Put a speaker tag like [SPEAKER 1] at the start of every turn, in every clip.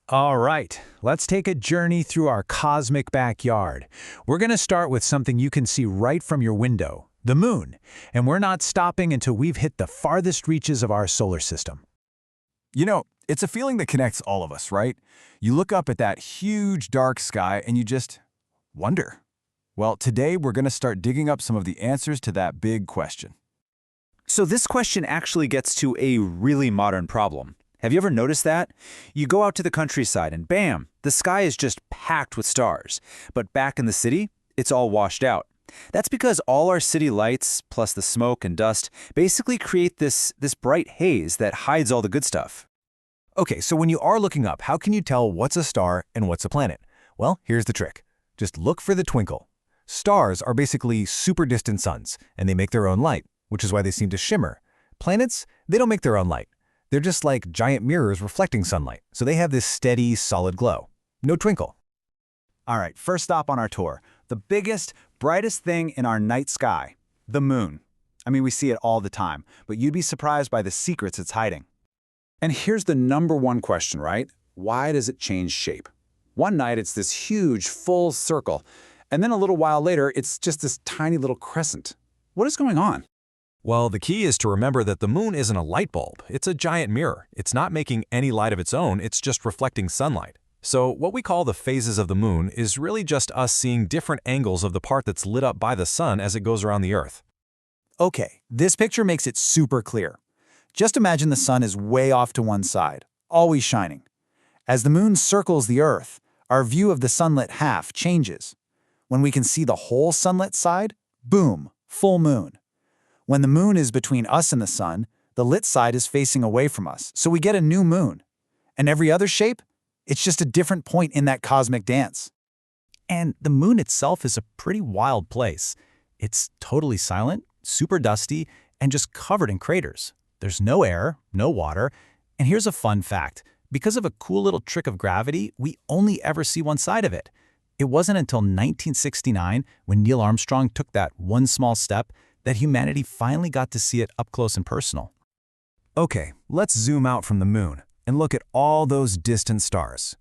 [SPEAKER 1] All right, let's take a journey through our cosmic backyard. We're going to start with something you can see right from your window, the moon. And we're not stopping until we've hit the farthest reaches of our solar system.
[SPEAKER 2] It's a feeling that connects all of us, right? You look up at that huge dark sky and you just wonder. Well, today we're going to start digging up some of the answers to that big question.
[SPEAKER 3] So this question actually gets to a really modern problem. Have you ever noticed that? You go out to the countryside and bam, the sky is just packed with stars. But back in the city, it's all washed out. That's because all our city lights, plus the smoke and dust, basically create this bright haze that hides all the good stuff.
[SPEAKER 4] Okay, so when you are looking up, how can you tell what's a star and what's a planet? Well, here's the trick. Just look for the twinkle. Stars are basically super distant suns, and they make their own light, which is why they seem to shimmer. Planets, they don't make their own light. They're just like giant mirrors reflecting sunlight, so they have this steady, solid glow. No twinkle.
[SPEAKER 3] All right, first stop on our tour. The biggest, brightest thing in our night sky, the moon. I mean, we see it all the time, but you'd be surprised by the secrets it's hiding. And here's the #1 question, right? Why does it change shape? One night it's this huge, full circle, and then a little while later it's just this tiny little crescent. What is going on?
[SPEAKER 4] Well, the key is to remember that the moon isn't a light bulb. It's a giant mirror. It's not making any light of its own, it's just reflecting sunlight. So what we call the phases of the moon is really just us seeing different angles of the part that's lit up by the sun as it goes around the Earth.
[SPEAKER 3] Okay, this picture makes it super clear. Just imagine the sun is way off to one side, always shining. As the moon circles the Earth, our view of the sunlit half changes. When we can see the whole sunlit side, boom, full moon. When the moon is between us and the sun, the lit side is facing away from us, so we get a new moon. And every other shape, it's just a different point in that cosmic dance.
[SPEAKER 5] And the moon itself is a pretty wild place. It's totally silent, super dusty, and just covered in craters. There's no air, no water, and here's a fun fact. Because of a cool little trick of gravity, we only ever see one side of it. It wasn't until 1969, when Neil Armstrong took that one small step, that humanity finally got to see it up close and personal.
[SPEAKER 4] Okay, let's zoom out from the moon and look at all those distant stars.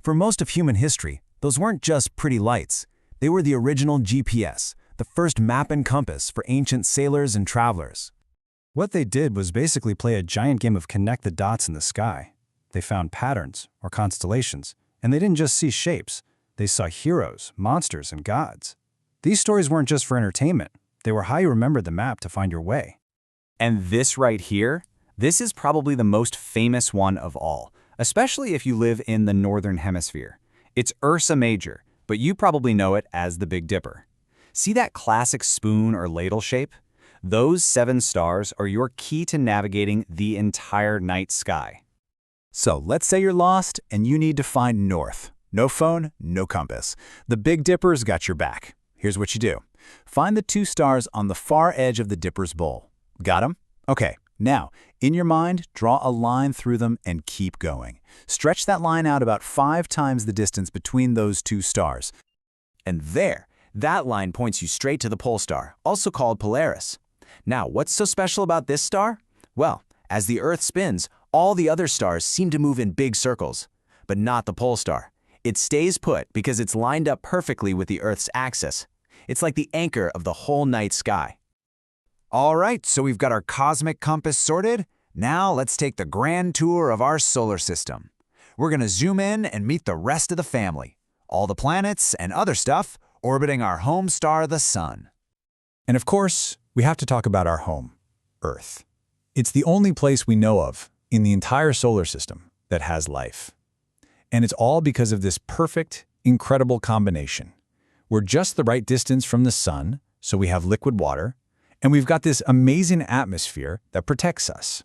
[SPEAKER 4] For most of human history, those weren't just pretty lights. They were the original GPS, the first map and compass for ancient sailors and travelers.
[SPEAKER 1] What they did was basically play a giant game of connect the dots in the sky. They found patterns, or constellations, and they didn't just see shapes. They saw heroes, monsters, and gods. These stories weren't just for entertainment. They were how you remembered the map to find your way.
[SPEAKER 3] And this right here, this is probably the most famous one of all, especially if you live in the northern hemisphere. It's Ursa Major, but you probably know it as the Big Dipper. See that classic spoon or ladle shape? Those 7 stars are your key to navigating the entire night sky. So let's say you're lost and you need to find north. No phone, no compass. The Big Dipper's got your back. Here's what you do. Find the 2 stars on the far edge of the Dipper's bowl. Got them? Okay, now, in your mind, draw a line through them and keep going. Stretch that line out about 5 times the distance between those 2 stars. And there, that line points you straight to the pole star, also called Polaris. Now, what's so special about this star? Well, as the Earth spins, all the other stars seem to move in big circles. But not the pole star. It stays put because it's lined up perfectly with the Earth's axis. It's like the anchor of the whole night sky. All right, so we've got our cosmic compass sorted. Now let's take the grand tour of our solar system. We're going to zoom in and meet the rest of the family. All the planets and other stuff orbiting our home star, the sun.
[SPEAKER 1] And of course, we have to talk about our home, Earth. It's the only place we know of in the entire solar system that has life. And it's all because of this perfect, incredible combination. We're just the right distance from the sun, so we have liquid water, and we've got this amazing atmosphere that protects us.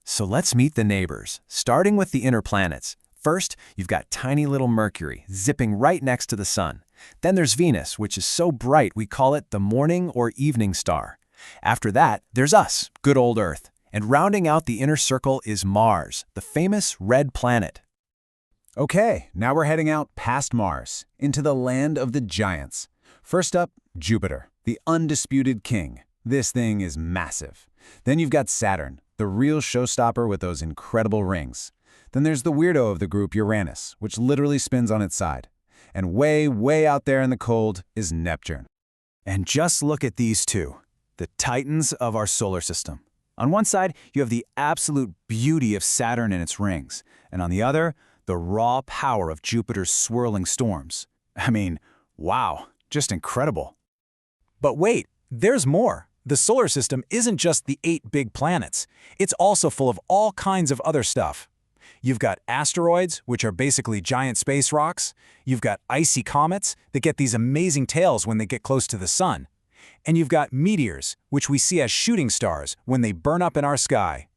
[SPEAKER 4] So let's meet the neighbors, starting with the inner planets. First, you've got tiny little Mercury zipping right next to the sun. Then there's Venus, which is so bright we call it the morning or evening star. After that, there's us, good old Earth. And rounding out the inner circle is Mars, the famous red planet.
[SPEAKER 3] Okay, now we're heading out past Mars, into the land of the giants. First up, Jupiter, the undisputed king. This thing is massive. Then you've got Saturn, the real showstopper with those incredible rings.
[SPEAKER 1] Then there's the weirdo of the group, Uranus, which literally spins on its side. And way, way out there in the cold is Neptune.
[SPEAKER 5] And just look at these two, the titans of our solar system. On one side, you have the absolute beauty of Saturn and its rings, and on the other, the raw power of Jupiter's swirling storms. I mean, wow, just incredible. But wait, there's more. The solar system isn't just the 8 big planets. It's also full of all kinds of other stuff. You've got asteroids, which are basically giant space rocks. You've got icy comets that get these amazing tails when they get close to the sun. And you've got meteors, which we see as shooting stars when they burn up in our sky.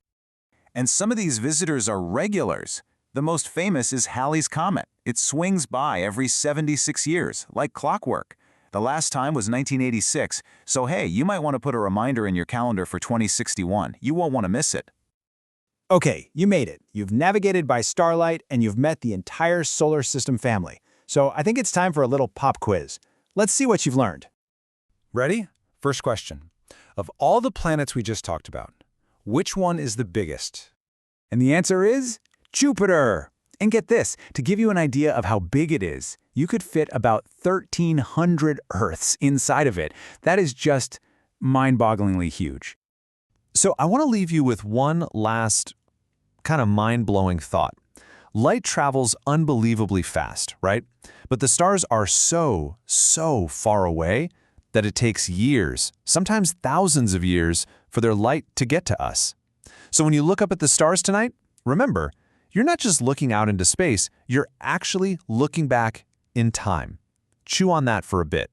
[SPEAKER 2] And some of these visitors are regulars. The most famous is Halley's Comet. It swings by every 76 years, like clockwork. The last time was 1986, so hey, you might want to put a reminder in your calendar for 2061. You won't want to miss it.
[SPEAKER 5] Okay, you made it. You've navigated by starlight and you've met the entire solar system family. So I think it's time for a little pop quiz. Let's see what you've learned.
[SPEAKER 4] Ready? First question. Of all the planets we just talked about, which one is the biggest?
[SPEAKER 5] And the answer is Jupiter. And get this, to give you an idea of how big it is, you could fit about 1,300 Earths inside of it. That is just mind-bogglingly huge.
[SPEAKER 4] So I want to leave you with one last kind of mind-blowing thought. Light travels unbelievably fast, right? But the stars are so far away that it takes years, sometimes thousands of years, for their light to get to us. So when you look up at the stars tonight, remember, you're not just looking out into space, you're actually looking back in time. Chew on that for a bit.